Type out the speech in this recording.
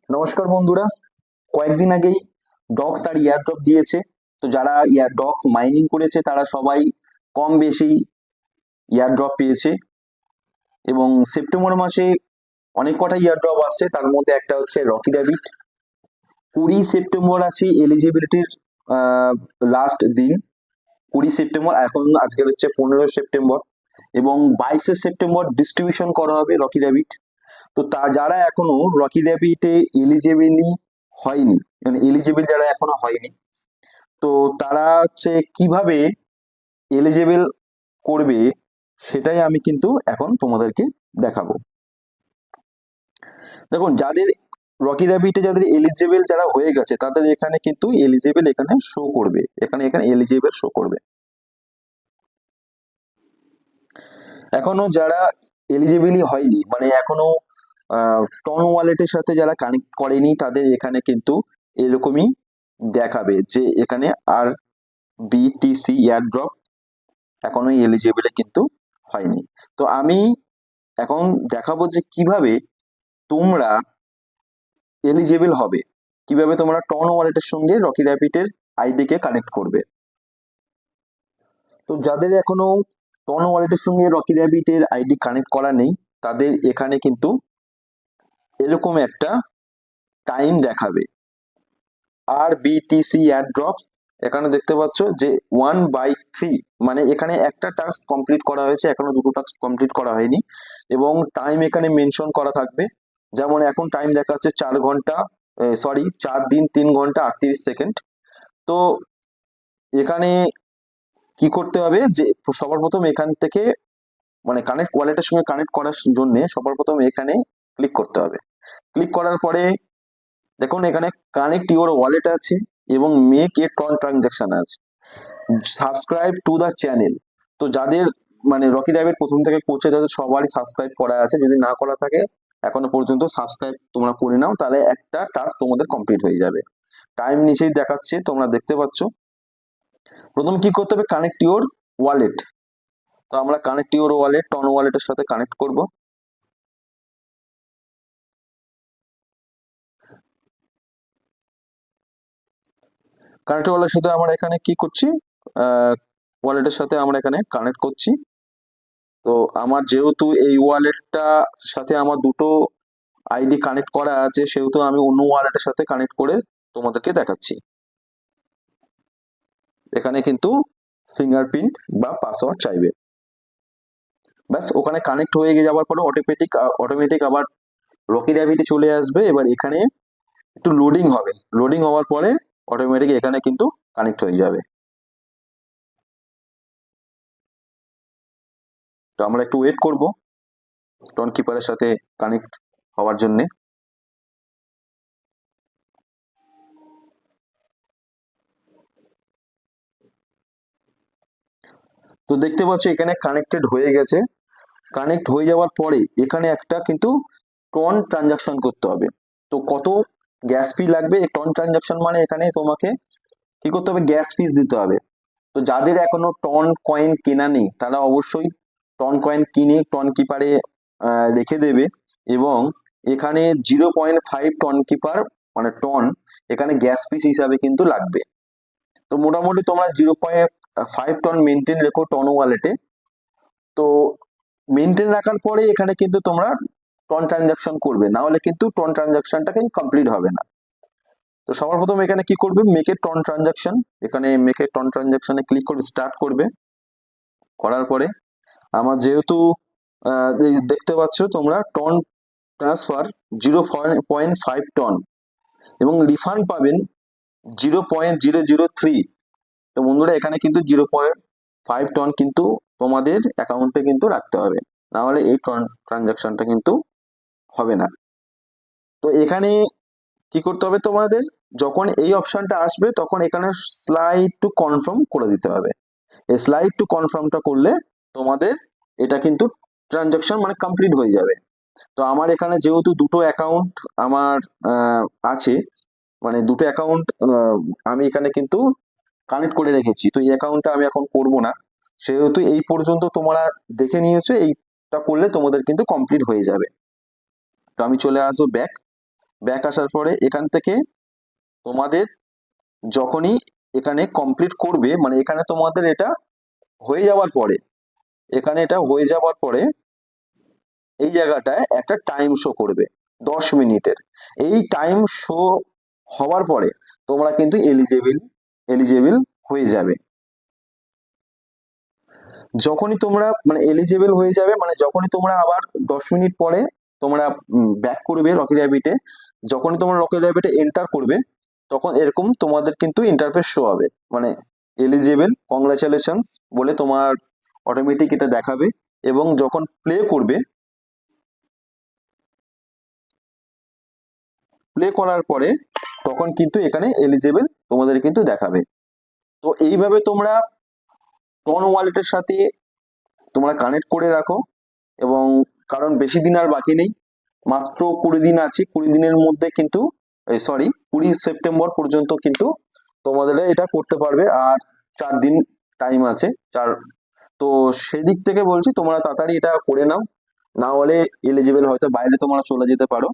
নমস্কার বন্ধুরা, কয়েকদিন আগেই ডক্স তার ইয়ারড্রপ দিয়েছে। তো যারা ডক্স মাইনিং করেছে তারা সবাই কম বেশি ইয়ারড্রপ পেয়েছে এবং সেপ্টেম্বর মাসে অনেক কটা ইয়ারড্রপ আসছে, তার মধ্যে একটা হচ্ছে রকি র্যাবিট। 20 সেপ্টেম্বর আছে এলিজিবিলিটির লাস্ট দিন। 20 সেপ্টেম্বর, এখন আজকের হচ্ছে 15 সেপ্টেম্বর এবং 22 সেপ্টেম্বর ডিস্ট্রিবিউশন করা হবে রকি র্যাবিট। তো যারা এখনো রকি র্যাবিটে এলিজিবিলি হয়নি, মানে এলিজিবল যারা এখনো হয়নি, তো তারা হচ্ছে কিভাবে এলিজিবল করবে সেটাই আমি কিন্তু এখন তোমাদেরকে দেখাবো। দেখুন, যাদের রকি র্যাবিটে যাদের এলিজিবল যারা হয়ে গেছে তাদের এখানে কিন্তু এলিজিবল এখানে শো করবে, এখানে এলিজিবল শো করবে। এখনো যারা এলিজিবলই হয়নি, মানে এখনো টন ওয়ালেটের সাথে যারা কানেক্ট করেনি, তাদের এখানে কিন্তু এরকমই দেখাবে যে এখানে আর বিটিসি এয়ারড্রপ এখনো এলিজিবল কিন্তু হয়নি। তো আমি এখন দেখাবো যে কিভাবে তোমরা এলিজিবল হবে, কিভাবে তোমরা টন ওয়ালেটের সঙ্গে রকি র্যাপিডের আইডি কে কানেক্ট করবে। তো যাদের এখনো টন ওয়ালেটের সঙ্গে রকি র্যাপিডের আইডি কানেক্ট করা নেই, তাদের এখানে কিন্তু এরকম একটা টাইম দেখাবে আর বিটিসি এয়ারড্রপ। এখানে দেখতে পাচ্ছ যে 1/3, মানে এখানে একটা টাস্ক কমপ্লিট করা হয়েছে, এখনো দুটো টাস্ক কমপ্লিট করা হয়নি এবং টাইম এখানে মেনশন করা থাকবে। যেমন এখন টাইম দেখাচ্ছে 4 ঘন্টা, সরি 4 দিন 3 ঘন্টা 38 সেকেন্ড। তো এখানে কি করতে হবে যে সবার প্রথম এখান থেকে, মানে কানেক্ট ওয়ালেটের সঙ্গে কানেক্ট করার জন্য সবার প্রথম এখানে ক্লিক করতে হবে। ক্লিক করার পরে দেখুন এখানে কানেক্ট ইউর ওয়ালেট আছে এবং মেক এ টন ট্রানজাকশন আছে, সাবস্ক্রাইব টু দ্য চ্যানেল। তো যাদের মানে রকি র্যাবিট প্রথম থেকে করছে তাদের সবারই সাবস্ক্রাইব করা আছে, যদি না করা থাকে এখনো পর্যন্ত সাবস্ক্রাইব তোমরা করে নাও, তাহলে একটা টাস্ক তোমাদের কমপ্লিট হয়ে যাবে। টাইম নিচেই দেখাচ্ছে, তোমরা দেখতে পাচ্ছ। প্রথম কি করতে হবে, কানেক্ট ইউর ওয়ালেট। তো আমরা কানেক্ট ইউর ওয়ালেট টন ওয়ালেটের সাথে কানেক্ট করব। কানেক্ট ওয়ালেটের সাথে আমরা এখানে কি করছি, ওয়ালেটের সাথে আমরা এখানে কানেক্ট করছি। তো আমার যেহেতু এই ওয়ালেটটা সাথে আমার দুটো আইডি কানেক্ট করা আছে, সেহেতু আমি অন্য ওয়ালেটের সাথে কানেক্ট করে তোমাদেরকে দেখাচ্ছি। এখানে কিন্তু ফিঙ্গারপ্রিন্ট বা পাসওয়ার্ড চাইবে। ব্যাস, ওখানে কানেক্ট হয়ে যাওয়ার পরে অটোমেটিক আবার রকি র্যাবিটে চলে আসবে। এবার এখানে একটু লোডিং হবে, লোডিং হওয়ার পরে অটোমেটিক এখানে কিন্তু কানেক্ট হয়ে যাবে। তো আমরা একটু ওয়েট করব টন কিপারের সাথে কানেক্ট হওয়ার জন্য। তো দেখতে পাচ্ছ এখানে কানেক্টেড হয়ে গেছে। কানেক্ট হয়ে যাওয়ার পরে এখানে একটা কিন্তু টন ট্রানজাকশন করতে হবে। তো কত গ্যাস ফি লাগবে, টন ট্রানজাকশন মানে এখানে তোমাকে কি করতে হবে, গ্যাস ফিস দিতে হবে। তো যাদের এখনো টন কয়েন কেনা নেই তারা অবশ্যই টন কয়েন কিনে টন কিপারে রেখে দেবে এবং এখানে 0.5 টন কিপার মানে টন এখানে গ্যাস ফিস হিসাবে কিন্তু লাগবে। তো মোটামুটি তোমরা 0.5 টন মেনটেন রেখো টন ওয়ালেটে। তো মেনটেন রাখার পরে এখানে কিন্তু তোমরা টন ট্রানজাকশন করবে, না হলে কিন্তু টন ট্রানজাকশনটা কিন্তু কমপ্লিট হবে না। তো সবার প্রথম এখানে কি করবে, মেক এ টন ট্রানজাকশন, এখানে মেক এ টন ট্রানজাকশনে ক্লিক করবে, স্টার্ট করবে। করার পরে আমার যেহেতু দেখতে পাচ্ছ তোমরা টন ট্রান্সফার 0.5 টন এবং রিফান্ড পাবেন 0.003। তো বন্ধুরা এখানে কিন্তু 0.5 টন কিন্তু তোমাদের অ্যাকাউন্টে কিন্তু রাখতে হবে, না হলে এই ট্রানজাকশনটা কিন্তু হবে না। তো এখানে কি করতে হবে তোমাদের, যখন এই অপশনটা আসবে তখন এখানে স্লাইড টু কনফার্ম করে দিতে হবে। এই স্লাইড টু কনফার্মটা করলে তোমাদের এটা কিন্তু ট্রানজাকশন মানে কমপ্লিট হয়ে যাবে। তো আমার এখানে যেহেতু দুটো অ্যাকাউন্ট আমার আছে, মানে দুটো অ্যাকাউন্ট আমি এখানে কিন্তু কানেক্ট করে রেখেছি, তো এই অ্যাকাউন্টটা আমি এখন করব না। সেহেতু এই পর্যন্ত তোমরা দেখে নিয়েছো, এইটা করলে তোমাদের কিন্তু কমপ্লিট হয়ে যাবে। তো আমি চলে আসবো ব্যাক। ব্যাক আসার পরে এখান থেকে তোমাদের যখনই এখানে কমপ্লিট করবে, মানে এখানে তোমাদের এটা হয়ে যাওয়ার পরে, এখানে এটা হয়ে যাওয়ার পরে এই জায়গাটায় একটা টাইম শো করবে 10 মিনিটের। এই টাইম শো হওয়ার পরে তোমরা কিন্তু এলিজেবল হয়ে যাবে। যখনই তোমরা মানে এলিজেবল হয়ে যাবে, মানে যখনই তোমরা আবার 10 মিনিট পরে তোমরা ব্যাক করবে রকি র্যাবিটে, যখনই তোমরা রকি র্যাবিটে এন্টার করবে তখন এরকম তোমাদের কিন্তু ইন্টারফেস শো হবে, মানে এলিজেবল কংগ্রাচুলেশনস বলে তোমার অটোমেটিক এটা দেখাবে। এবং যখন প্লে করার পরে তখন কিন্তু এখানে এলিজেবল তোমাদের কিন্তু দেখাবে। তো এইভাবে তোমরা টন ওয়ালেটের সাথে তোমরা কানেক্ট করে রাখো। এবং কারণ বেশি দিন আর বাকি নেই, মাত্র 20 দিন আছে, 20 দিনের মধ্যে কিন্তু 20 সেপ্টেম্বর পর্যন্ত কিন্তু তোমাদের এটা করতে পারবে। আর 4 দিন টাইম আছে, তো সেই দিক থেকে বলছি তোমরা তাড়াতাড়ি এটা করে নাও, না হলে এলিজিবল হয়তো বাইরে তোমরা চলে যেতে পারো।